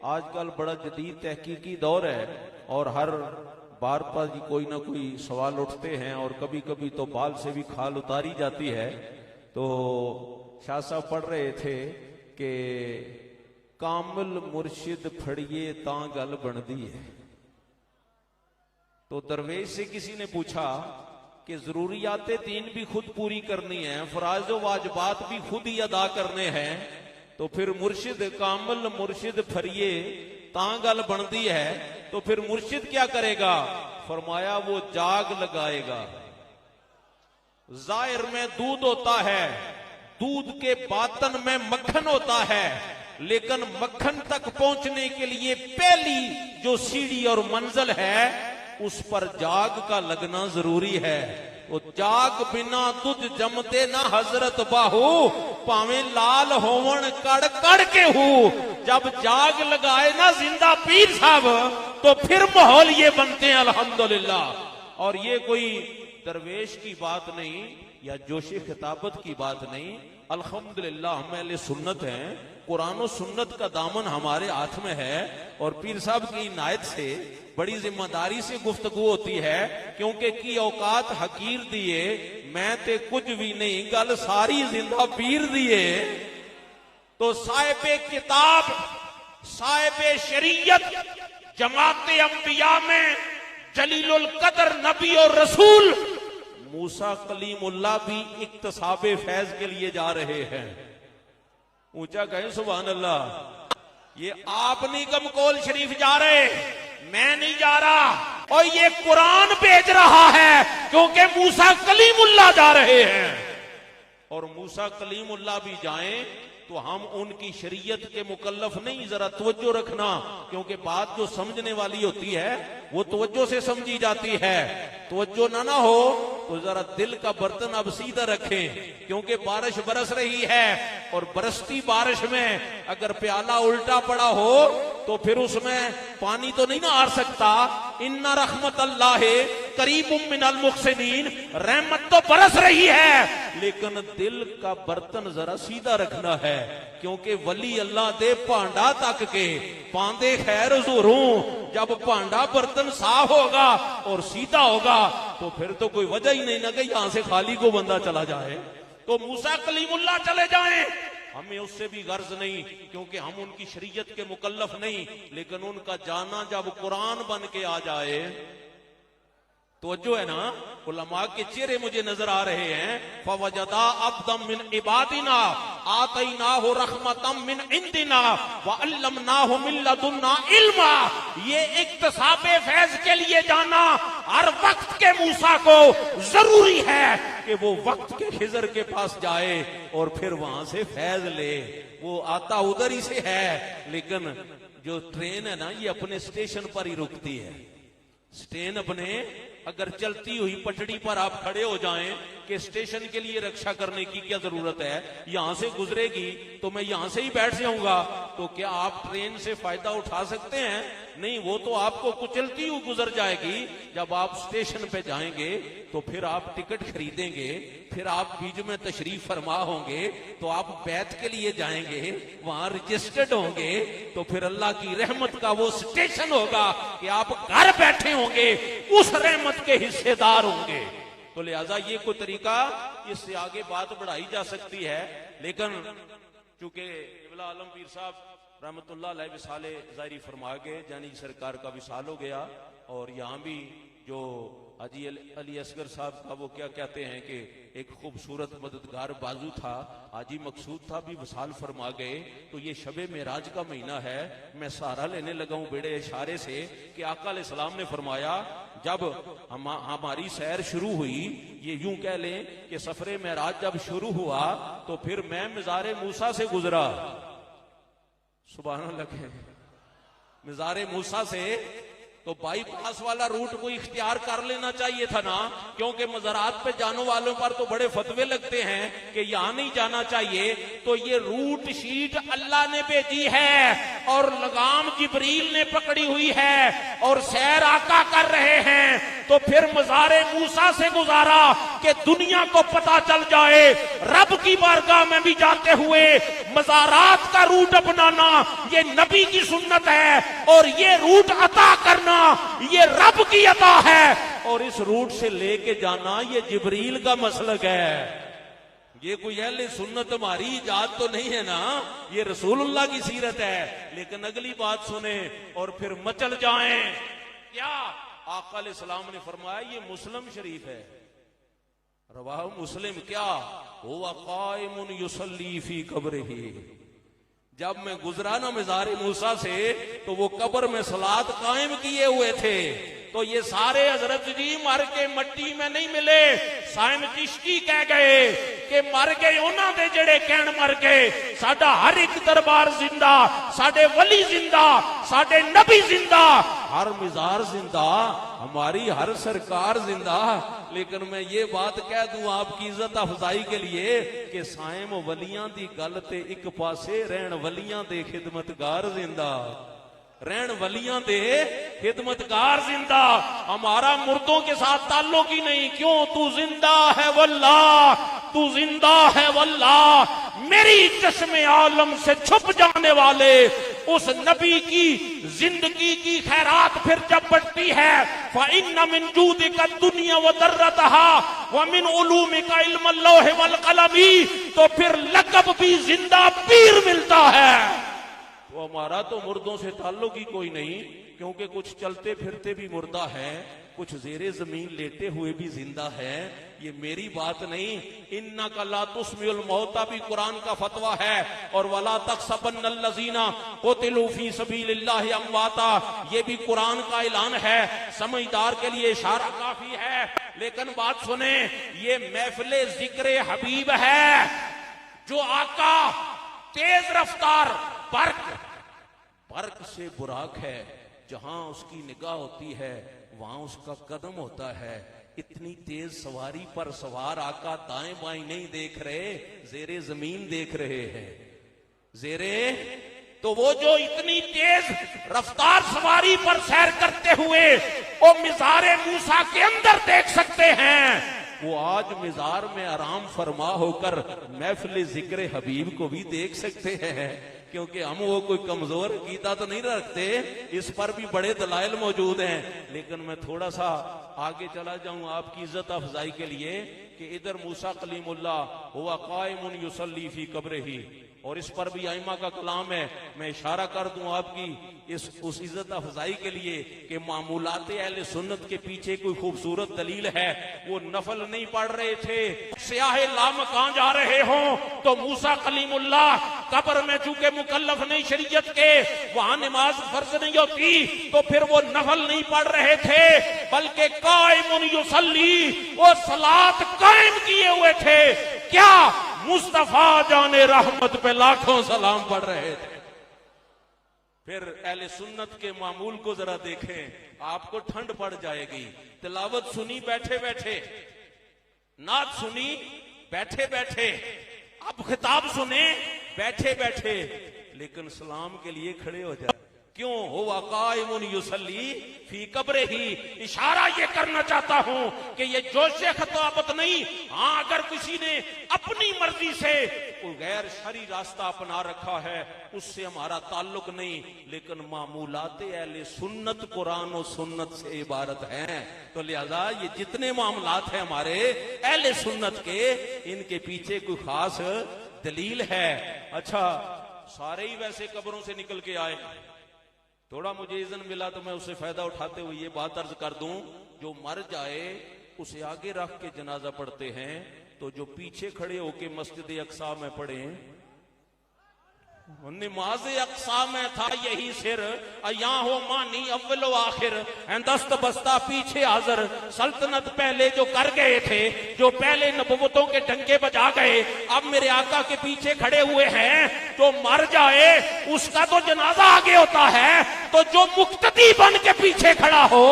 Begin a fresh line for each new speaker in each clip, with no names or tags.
आजकल बड़ा जदीद तहकीकी दौर है और हर बार पर ही कोई ना कोई सवाल उठते हैं और कभी कभी तो बाल से भी खाल उतारी जाती है। तो शाह साहब पढ़ रहे थे कि कामिल मुर्शिद फड़िए तां गल बनदी है। तो दरवेश से किसी ने पूछा कि जरूरियाते दीन भी खुद पूरी करनी है, फराज व वाजबात भी खुद ही अदा करने हैं, तो फिर मुर्शिद कामिल मुर्शिद फरिए तां गल बनदी है, तो फिर मुर्शिद क्या करेगा? फरमाया वो जाग लगाएगा। जाहिर में दूध होता है, दूध के बातन में मक्खन होता है, लेकिन मक्खन तक पहुंचने के लिए पहली जो सीढ़ी और मंजिल है उस पर जाग का लगना जरूरी है। वो जाग बिना दूध जमते ना हजरत बाहू, पावे लाल होवन कड़ कड़ के हूं। जब जाग लगाए ना जिंदा पीर साहब तो फिर माहौल ये बनते हैं अल्हम्दुलिल्लाह। और ये कोई दरवेश की बात नहीं या जोशी खिताबत की बात नहीं, अल्हम्दुलिल्लाह हम अहले सुन्नत हैं, कुरान और सुन्नत का दामन हमारे हाथ में है और पीर साहब की इनायत से बड़ी जिम्मेदारी से गुफ्तगू होती है, क्योंकि की औकात हकीर दिए मैं ते कुछ भी नहीं, गल सारी जिंदा पीर दिए। तो साहिबे किताब साहिबे शरीयत जमाते अंबिया में जलीलुल कदर नबी और रसूल मूसा कलीमुल्लाह भी इक्तसाबे फैज के लिए जा रहे हैं। ऊंचा कहें सुभान अल्लाह। ये आप नहीं कमकोल शरीफ जा रहे, मैं नहीं जा रहा, और ये कुरान भेज रहा है क्योंकि मूसा कलीमुल्लाह जा रहे हैं। और मूसा कलीमुल्लाह भी जाएं तो हम उनकी शरीयत के मुकल्लफ नहीं। जरा तवज्जो रखना, क्योंकि बात जो समझने वाली होती है वो तवज्जो से समझी जाती है। तवज्जो ना हो तो जरा दिल का बर्तन अब सीधा रखें, क्योंकि बारिश बरस रही है और बरसती बारिश में अगर प्याला उल्टा पड़ा हो तो फिर उसमें पानी तो नहीं ना आ सकता। इन्ना रहमत अल्लाह करीबुम मिनल मुहसिनीन, रहमत तो बरस रही है, लेकिन दिल का बर्तन जरा सीधा रखना है, क्योंकि वली अल्लाह दे भांडा तक के पांदे खैर हुजूरों। जब भांडा बर्तन साफ होगा और सीधा होगा तो फिर तो कोई वजह ही नहीं ना कि यहां से खाली को बंदा चला जाए। तो मूसा कलीमुल्लाह चले जाएं, हमें उससे भी गर्ज नहीं, क्योंकि हम उनकी शरीयत के मुकल्लफ नहीं, लेकिन उनका जाना जब कुरान बन के आ जाए तो जो है ना, उलमा के चेहरे मुझे नजर आ रहे हैं। फवजदा अब्दम मिन इबादिना आतैनाहु रहमतम मिन इंदिना व अल्लमनाहु मिन लदुन्ना इल्मा। ये इक्तसाबे फैज के लिए जाना हर वक्त के मूसा को जरूरी है कि वो वक्त के खिजर के पास जाए और फिर वहां से फैज ले। वो आता उधर ही से है, लेकिन जो ट्रेन है ना ये अपने स्टेशन पर ही रुकती है। ट्रेन अपने अगर चलती हुई पटड़ी पर आप खड़े हो जाएं कि स्टेशन के लिए रक्षा करने की क्या जरूरत है, यहां से गुजरेगी तो मैं यहां से ही बैठ जाऊंगा, तो क्या आप ट्रेन से फायदा उठा सकते हैं? नहीं, वो तो आपको कुचलती हुई गुजर जाएगी। जब आप स्टेशन पे जाएंगे तो फिर आप टिकट खरीदेंगे, फिर आप बीच में तशरीफ फरमा होंगे, तो आप बैत के लिए जाएंगे, वहां रजिस्टर्ड होंगे, तो फिर अल्लाह की रहमत का वो स्टेशन होगा कि आप घर बैठे होंगे, उस रहमत के हिस्सेदार होंगे। तो लिहाजा ये कोई तरीका, इससे आगे बात बढ़ाई जा सकती है, लेकिन चूंकि इब्ला आलम पीर साहब रहमतुल्लाह अलैह विसाले जारी फरमा गए, जानी सरकार का विसाल हो गया, और यहाँ भी जो हाजी अली असगर साहब का वो क्या कहते हैं कि एक खूबसूरत मददगार बाजू था, हाजी मकसूद था भी विसाल फरमा गए। तो ये शबे मेराज का महीना है, मैं सहारा लेने लगा हूं बेड़े इशारे से कि आका अलैहिस्सलाम ने फरमाया जब हमारी सैर शुरू हुई, ये यूं कह लें कि सफरे मेराज जब शुरू हुआ तो फिर मैं मज़ारे मूसा से गुजरा। सुभान अल्लाह। मज़ारे मूसा से तो बाईपास वाला रूट को इख्तियार कर लेना चाहिए था ना, क्योंकि मज़ारात पे जाने वालों पर तो बड़े फतवे लगते हैं कि यहां नहीं जाना चाहिए। तो ये रूट शीट अल्लाह ने भेजी है और लगाम जिब्रील ने पकड़ी हुई है और सैर आका कर रहे हैं। तो फिर मज़ारे मूसा से गुजारा कि दुनिया को पता चल जाए रब की बारगाह में भी जाते हुए मज़ारात का रूट अपनाना ये नबी की सुन्नत है, और ये रूट अता करना ये रब की अता है, और इस रूट से लेके जाना ये जिब्रील का मसलक है। ये कोई अहले सुन्नत हमारी इजाद तो नहीं है ना, ये रसूलुल्लाह की सीरत है। लेकिन अगली बात सुने और फिर मचल जाएं। क्या आका अलैहिस्सलाम ने फरमाया, ये मुस्लिम शरीफ है, रवाह मुस्लिम, क्या हुवा काइमुन युसल्ली फी कब्रिही। जब मैं गुजरा ना मज़ार मूसा से तो वो कब्र में सलात कायम किए हुए थे। तो ये सारे हजरत जी मर के मट्टी में नहीं मिले। साइम चिश्ती कह गए कि मर गए उन्होंने जेड़े कहन मर गए, साडा हर एक दरबार जिंदा, साडे वली जिंदा, साडे नबी जिंदा, हर मिजार जिंदा, हमारी हर सरकार जिंदा। लेकिन मैं ये बात कह दूं आपकी इज्जत अफजाई के लिए कि साइम वलियां दी गल ते एक पासे रहन वलियां दे खिदमतगार जिंदा, रहन वलियां दे खिदमतगार जिंदा। हमारा मुर्दों के साथ ताल्लुक ही नहीं। क्यों? तू जिंदा है वल्लाह, तू जिंदा है वल्लाह। मेरी चश्मे आलम से छुप जाने वाले उस नबी की जिंदगी की खैरात फिर जब बढ़ती है, फ़इन्न मिन जूदिका दुनिया व दर्रतहा व मिन उलूमिका इल्मुल लौह वल कलमी, तो फिर लक़ब भी जिंदा पीर मिलता है। तो हमारा तो मुर्दों से ताल्लुक ही कोई नहीं, क्योंकि कुछ चलते फिरते भी मुर्दा है, कुछ ज़ेरे जमीन लेटे हुए भी जिंदा है। ये मेरी बात नहीं। इन्ना का ला तुस्मिउल मौता भी कुरान का फतवा है, और वला तहसबन्नल लज़ीना क़ुतिलू फी सबीलिल्लाहि अमवाता, ये भी कुरान का ऐलान है। समझदार के लिए इशारा काफी है। लेकिन बात सुने, ये महफिले जिक्र हबीब है, जो आका तेज रफ्तार बर्क से बुराक है, जहां उसकी निगाह होती है वहां उसका कदम होता है। इतनी तेज सवारी पर सवार आका दाएं बाएं नहीं देख रहे, जेरे जमीन देख रहे हैं। जेरे तो वो जो इतनी तेज रफ्तार सवारी पर सैर करते हुए वो मिज़ारे मूसा के अंदर देख सकते हैं, वो आज मिज़ार में आराम फरमा होकर महफिल जिक्र हबीब को भी देख सकते हैं। क्योंकि हम वो कोई कमजोर गीता तो नहीं रखते, इस पर भी बड़े दलाइल मौजूद हैं। लेकिन मैं थोड़ा सा आगे चला जाऊं आपकी इज्जत अफजाई के लिए कि इधर मूसा कलीमुल्लाह हुआ काइमुन युसल्ली फी कब्रिही, और इस पर भी आइमा का कलाम है। मैं इशारा कर दूं आपकी उस इज्जत अफजाई के लिए कि मामूलाते अहले सुन्नत के पीछे कोई खूबसूरत दलील है। वो नफल नहीं पढ़ रहे थे, स्याहे लामकान जा रहे हों तो मूसा कलीमुल्लाह कब्र में चूंकि मुकल्लफ नहीं शरीयत के, वहां नमाज फर्ज नहीं होती, तो फिर वो नफल नहीं पढ़ रहे थे, बल्कि काइमुन युसल्ली, वो सलात कायम किए हुए थे। क्या? मुस्तफा जाने रहमत पे लाखों सलाम पढ़ रहे थे। फिर अहले सुन्नत के मामूल को जरा देखें, आपको ठंड पड़ जाएगी। तिलावत सुनी बैठे बैठे, नात सुनी बैठे बैठे, अब खिताब सुने बैठे बैठे, लेकिन सलाम के लिए खड़े हो जाए। क्यों? हुवा काइमुन युसल्ली फी कब्रिही। इशारा ये करना चाहता हूं कि ये जोशे खिताबत नहीं। हां, अगर किसी ने अपनी मर्जी से कोई गैर शरी रास्ता अपना रखा है, उससे हमारा ताल्लुक नहीं। लेकिन मामूलाते अहले सुन्नत कुरान और सुन्नत से इबारत हैं। तो लिहाजा ये जितने मामलात हैं हमारे अहले सुन्नत के, इनके पीछे कोई खास दलील है। अच्छा, सारे ही वैसे कब्रों से निकल के आए। थोड़ा मुझे इज़्न मिला तो मैं उससे फायदा उठाते हुए ये बात अर्ज कर दूं, जो मर जाए उसे आगे रख के जनाजा पढ़ते हैं, तो जो पीछे खड़े होके मस्जिद अक्सा में पढ़े, नमाज अक्सा में था यही सिर, अया हो मानी अव्वल आखिर, दस्त बस्ता पीछे हाजिर। सल्तनत पहले जो कर गए थे, जो पहले नबुवतों के डंके बजा गए, अब मेरे आका के पीछे खड़े हुए हैं। तो मर जाए उसका तो जनाजा आगे होता है, तो जो मुक्तदी बन के पीछे खड़ा हो,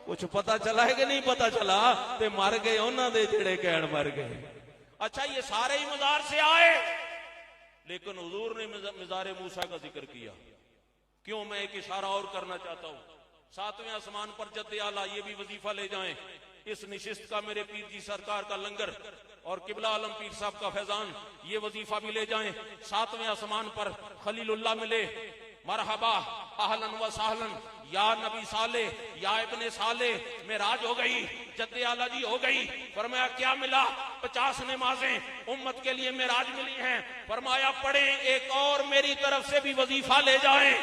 कुछ पता चला है कि नहीं पता चला, ते मर गए उन्होंने दे जेड़े कहण मर गए। अच्छा, ये सारे ही मजार से आए, लेकिन हुजूर ने मिज़ारे मूसा का जिक्र किया। क्यों? मैं एक इशारा और करना चाहता हूं। सातवें आसमान पर जद्दे आला, ये भी वजीफा ले जाएं। इस निशिस्त का मेरे पीर जी सरकार का लंगर और किबला आलम पीर साहब का फैजान, ये वजीफा भी ले जाएं। सातवें आसमान पर खलीलुल्लाह मिले, मरहबा अहलन व सहलन या नबी साले या इब्ने साले, मेराज हो गई, जद्दे आला जी हो गई। फरमाया क्या मिला? 50 नमाजें उम्मत के लिए मेराज मिली हैं। फरमाया पढ़े एक और मेरी तरफ से भी वजीफा ले जाएं।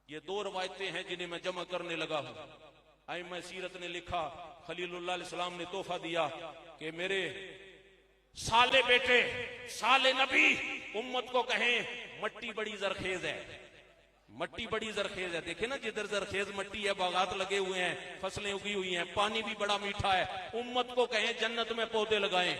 ये दो रवायतें हैं जिन्हें मैं जमा करने लगा हूं। आइमा सीरत ने लिखा, खलीलुल्लाह अलैहिस्सलाम ने तोहफा दिया कि मेरे साले बेटे साले नबी उम्मत को कहें मट्टी बड़ी जरखेज है, मट्टी बड़ी जरखेज है। देखे ना, जिधर जरखेज मट्टी है, बागात लगे हुए हैं, फसलें उगी हुई हैं, पानी भी बड़ा मीठा है। उम्मत को कहें जन्नत में पौधे लगाएं,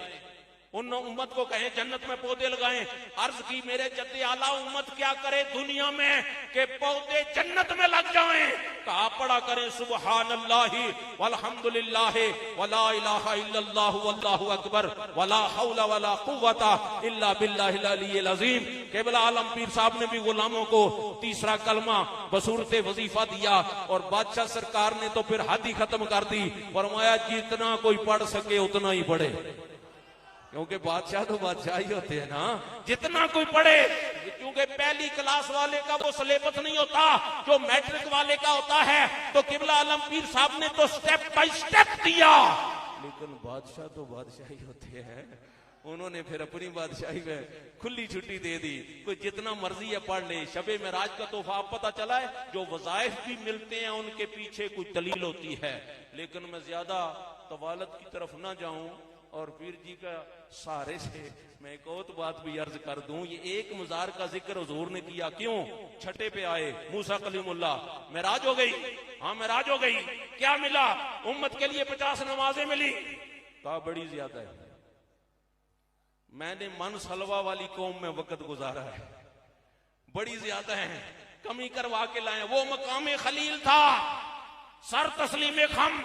उन उम्मत को कहें जन्नत में पौधे लगाएं। अर्ज की मेरे जद्दे आला उम्मत क्या करे दुनिया में कि पौधे जन्नत में लग जाएं। कहा पढ़ा करें सुबहानल्लाहि वल्हम्दुलिल्लाहि वला इलाहा इल्लल्लाहु वल्लाहु अकबर वला हौला वला कुव्वता इल्ला बिल्लाहिल अलीय्यिल अज़ीम। क़िबला आलम पीर साहब ने भी गुलामों को तीसरा कलमा बसूरते वजीफा दिया और बादशाह सरकार ने तो फिर हद ही खत्म कर दी। फरमाया जितना कोई पढ़ सके उतना ही पढ़े, क्योंकि बादशाह तो बादशाह ही होते हैं ना, जितना कोई पढ़े। क्योंकि पहली क्लास वाले का वो सिलेबस नहीं होता जो मैट्रिक वाले का होता है। तो किबला आलम पीर साहब ने तो स्टेप बाय स्टेप दिया, लेकिन बादशाह तो बादशाह ही होते हैं। उन्होंने फिर अपनी बादशाही में खुली छुट्टी दे दी, कोई जितना मर्जी है पढ़ ले। शबे मेराज का तोहफा पता चला है, जो वज़ाइफ भी मिलते हैं उनके पीछे कुछ दलील होती है। लेकिन मैं ज्यादा तवालत की तरफ ना जाऊं और पीर जी का सहारे से मैं एक और बात भी अर्ज कर दूं। ये एक मजार का जिक्र हुजूर ने किया, क्यों? छठे पे आए मूसा कलीमुल्लाह, मेराज हो गई। हाँ मेराज हो गई। क्या मिला? उम्मत के लिए 50 नमाजें मिली। कहा बड़ी ज्यादा है, मैंने मन सलवा वाली कौम में वक्त गुजारा है, बड़ी ज्यादा है, कमी करवा के लाए। वो मकाम खलील था, सर तस्लीम खम,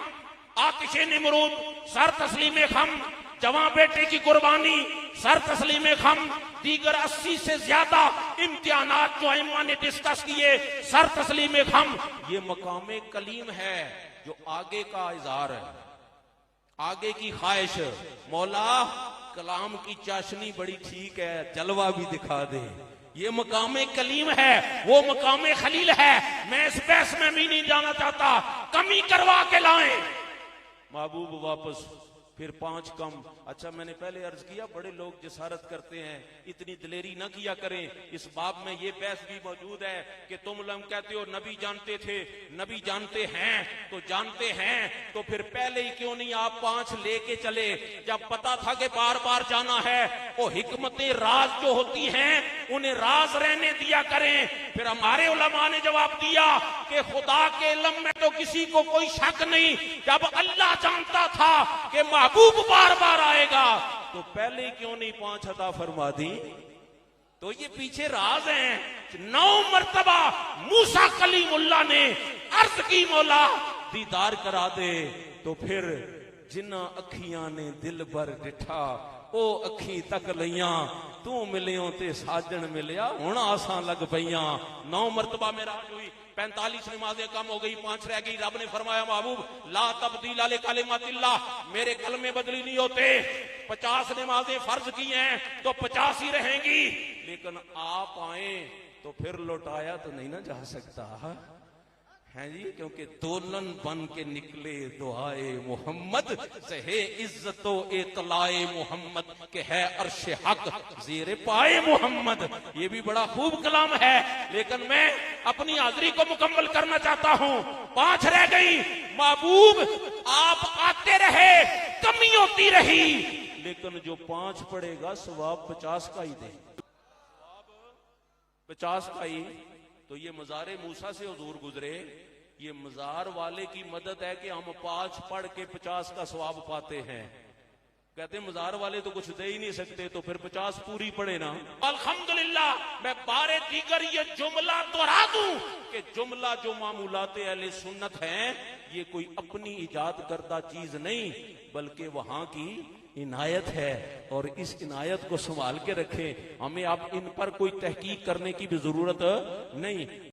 आतिशे निमरूद सर तस्लीम खम, जवां बेटे की कुर्बानी सर तस्लीम खम, दीगर 80 से ज्यादा इम्तिहानात जो इमाम ने डिस्कस किए सर तस्लीम खम। ये मकाम कलीम है जो आगे का इज़हार है, आगे की ख्वाहिश। मौला कलाम की चाशनी बड़ी ठीक है, जलवा भी दिखा दे। ये मकाम कलीम है, वो मकाम खलील है। मैं इस बहस में भी नहीं जाना चाहता, कमी करवा के लाए महबूब वापस, फिर 5 कम। अच्छा मैंने पहले अर्ज किया, बड़े लोग जिसारत करते हैं, इतनी दिलेरी ना किया करें। इस बाब में ये बहस भी मौजूद है कि तुम लोग कहते हो नबी जानते थे, नबी जानते हैं तो जानते हैं, तो फिर पहले ही क्यों नहीं आप 5 लेके चले? जब पता था कि बार बार जाना है, वो हिकमतें राज जो होती हैं उन्हें राज रहने दिया करें। फिर हमारे उलमा ने जवाब दिया कि खुदा के इल्म में तो किसी को कोई शक नहीं, जब अल्लाह जानता था कि महबूब बार बार आएगा तो पहले ही क्यों नहीं 5 अता फरमा दी? तो ये पीछे राज हैं। 9 मर्तबा मूसा कलीमुल्लाह ने अर्ज की मौला दीदार करा दे, तो फिर जिन्ना अखियां ने दिल भर डिठा ओ अखी तक लइया, तू मिलियो ते साजन मिलिया हुण आसां लग पईयां। 9 मर्तबा मेराज हुई, 45 नमाजें कम हो गई, 5 रह गई। रब ने फरमाया महबूब ला तब्दील ले कलिमातिल्लाह, मेरे कलमे बदली नहीं होते। 50 नमाजें फर्ज की हैं तो 50 ही रहेंगी, लेकिन आप आए तो फिर लौटाया तो नहीं ना जा सकता है जी, क्योंकि दोलन बन के निकले दुआए मोहम्मद, सहे इज्जतो इतलाए मोहम्मद के है अर्शे हक ज़ेरे पाए मोहम्मद। ये भी बड़ा खूब कलाम है, लेकिन मैं अपनी हाजिरी को मुकम्मल करना चाहता हूं। 5 रह गई। महबूब आप आते रहे, कमी होती रही, लेकिन जो 5 पड़ेगा सवाब 50 का ही दे, 50 का ही। तो ये मज़ारे मूसा से हुजूर गुजरे, ये मज़ार वाले की मदद है कि हम 5 पढ़ के 50 का सवाब पाते हैं। कहते मज़ार वाले तो कुछ दे ही नहीं सकते, तो फिर 50 पूरी पड़े ना। अल्हम्दुलिल्लाह मैं बारे दीगर ये जुमला दोहरा दूं कि जुमला जो मामूलाते अहले सुन्नत हैं, ये कोई अपनी इजाद करदा चीज नहीं, बल्कि वहां की इनायत है। और इस इनायत को संभाल के रखें, हमें आप इन पर कोई तहकीक करने की भी जरूरत नहीं।